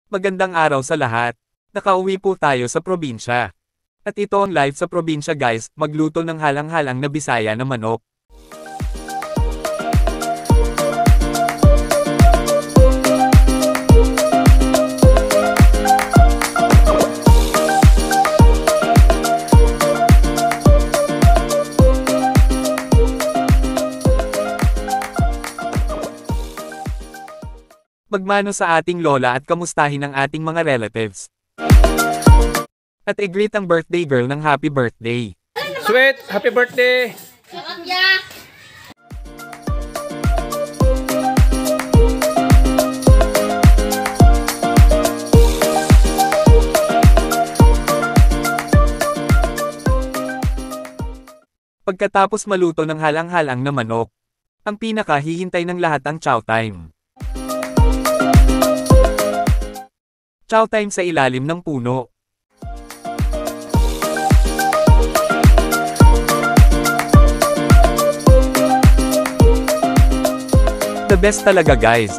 Magandang araw sa lahat. Nakauwi po tayo sa probinsya. At ito ang live sa probinsya guys, magluto ng halang-halang na Bisaya na manok. Magmano sa ating lola at kamustahin ang ating mga relatives. At i-greet ang birthday girl ng happy birthday. Sweet, happy birthday! Pagkatapos maluto ng halang-halang na manok, ang pinakahihintay ng lahat ang chow time. Chow time sa ilalim ng puno. The best talaga guys.